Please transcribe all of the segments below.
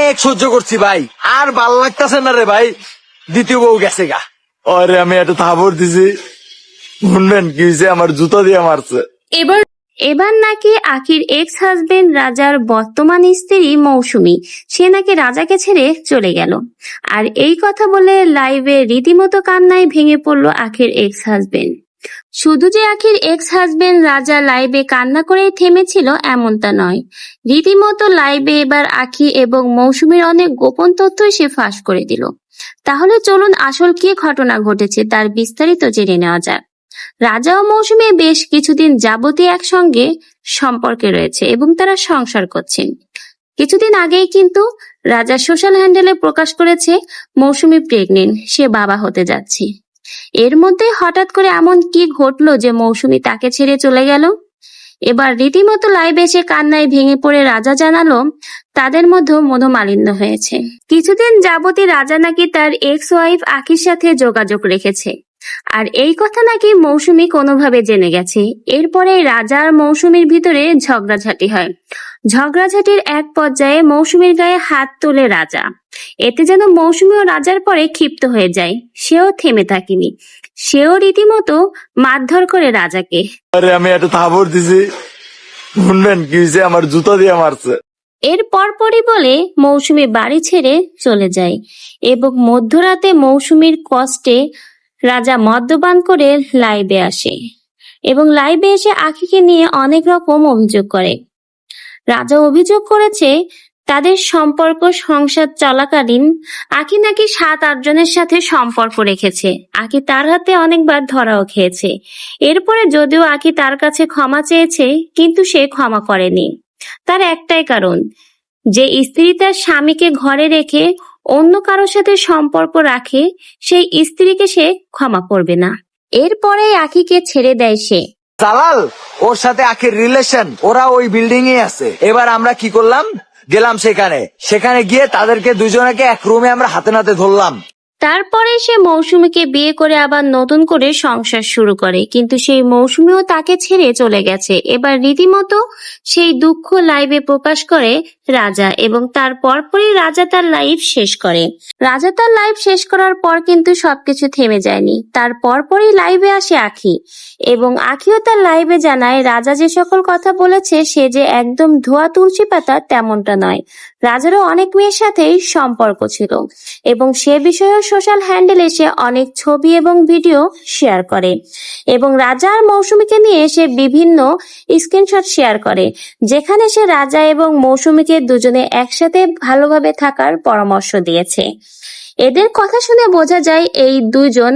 অনেক সহ্য করছি ভাই, আর ভাল লাগতেছে না রে ভাই। দ্বিতীয় বউ গেছে গা। আরে আমি একটা থাপড় দিছি, শুনবেন কি হয়েছে? আমার জুতা দিয়ে মারছে। এবার নাকি আখির এক্স হাজবেন্ড রাজার বর্তমান স্ত্রী মৌসুমী, সে নাকি রাজাকে ছেড়ে চলে গেল। আর এই কথা বলে লাইভে রীতিমতো কান্নায় ভেঙে পড়লো আখির এক্স হাজবেন্ড। শুধু যে আখির এক্স হাজবেন্ড রাজা লাইভে কান্না করে থেমেছিল এমনটা নয়, রীতিমতো লাইভে এবার আখি এবং মৌসুমীর অনেক গোপন তথ্য সে ফাঁস করে দিল। তাহলে চলুন আসল কি ঘটনা ঘটেছে তার বিস্তারিত জেনে নেওয়া যাক। রাজা ও মৌসুমী বেশ কিছুদিন যাবতীয় একসঙ্গে সম্পর্কে রয়েছে এবং তারা সংসার করছেন। কিছুদিন আগেই কিন্তু রাজা সোশ্যাল হ্যান্ডেলে প্রকাশ করেছে মৌসুমী প্রেগনেন্ট, সে বাবা হতে যাচ্ছে। এর মধ্যে হঠাৎ করে এমন কি ঘটলো যে মৌসুমী তাকে ছেড়ে চলে গেল? এবার রীতিমতো লাইভে এসে কান্নায় ভেঙে পড়ে রাজা জানালো তাদের মধ্যে মনোমালিন্য হয়েছে। কিছুদিন যাবতই রাজা নাকি তার এক্স ওয়াইফ আখির সাথে যোগাযোগ রেখেছে, আর এই কথা নাকি মৌসুমী কোনোভাবে জেনে গেছে। এরপরে রাজা আর মৌসুমীর ভিতরে ঝগড়াঝাটি হয়। ঝগড়াঝাটির এক পর্যায়ে মৌসুমীর গায়ে হাত তোলে রাজা। এতে যেন মৌসুমী ও রাজার পরে ক্ষিপ্ত হয়ে যায়। সেও থেমে থাকেনি, সেও রীতিমতো মারধর করে রাজাকে। আরে আমি একটা থাপড় দিছি, শুনবেন কি হয়েছে? আমার জুতা দিয়ে মারছে। এর পরপরই বলে মৌসুমী বাড়ি ছেড়ে চলে যায় এবং মধ্যরাতে মৌসুমীর কষ্টে রাজা মদ্যপান করে লাইভে আসে এবং লাইভে এসে আখিকে নিয়ে অনেক রকম অভিযোগ করে। রাজা অভিযোগ করেছে তাদের সম্পর্ক সংসার চলাকালীন আখি নাকি 7-8 জনের সাথে সম্পর্ক রেখেছে। আখি তার হাতে অনেকবার ধরাও খেয়েছে। এরপরে যদিও আখি তার কাছে ক্ষমা চেয়েছে, কিন্তু সে ক্ষমা করেনি। তার একটাই কারণ, যে স্ত্রী তার স্বামীকে ঘরে রেখে অন্য কারোর সাথে সম্পর্ক রাখে সেই স্ত্রীকে সে ক্ষমা করবে না। এরপরে আখিকে ছেড়ে দেয় সে। জালাল ওর সাথে আখের রিলেশন, ওরা ওই বিল্ডিং এ আছে। এবার আমরা কি করলাম, গেলাম সেখানে গিয়ে তাদেরকে দুজনকে এক রুমে আমরা হাতে নাতে ধরলাম। তারপরে সে মৌসুমীকে বিয়ে করে আবার নতুন করে সংসার শুরু করে, কিন্তু সেই মৌসুমীও তাকে ছেড়ে চলে গেছে। এবার রীতিমতো সেই দুঃখ লাইভে প্রকাশ করে রাজা এবং তার পরপরই রাজা তার লাইভ শেষ করে। রাজা তার লাইভ শেষ করার পর কিন্তু সবকিছু থেমে যায়নি। তার পরপরই লাইভে আসে আখি এবং আখিও তার লাইভে জানায় রাজা যে সকল কথা বলেছে সে যে একদম ধোয়া তুলসী পাতা তেমনটা নয়। রাজারও অনেক মেয়ের সাথেই সম্পর্ক ছিল এবং সে বিষয়েও সোশ্যাল হ্যান্ডেলে সে অনেক ছবি এবং ভিডিও শেয়ার করে এবং রাজা আর মৌসুমীকে নিয়ে সে বিভিন্ন স্ক্রিনশট শেয়ার করে, যেখানে সে রাজা এবং মৌসুমীকে দুজনে একসাথে ভালোভাবে থাকার পরামর্শ দিয়েছে। এদের কথা শুনে বোঝা যায় এই দুইজন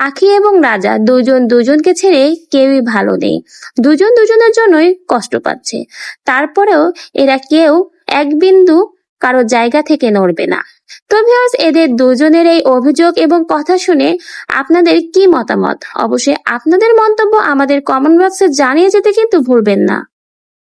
আখি এবং রাজা দুজন দুজনকে ছেড়ে কেউই ভালো নেই, দুজন দুজনের জন্যই কষ্ট পাচ্ছে। তারপরেও এরা কেউ এক বিন্দু কারো জায়গা থেকে নড়বে না। তো ভিউয়ার্স, এদের দুজনের এই অভিযোগ এবং কথা শুনে আপনাদের কি মতামত? অবশ্যই আপনাদের মন্তব্য আমাদের কমেন্ট বক্সে জানিয়ে যেতে কিন্তু ভুলবেন না।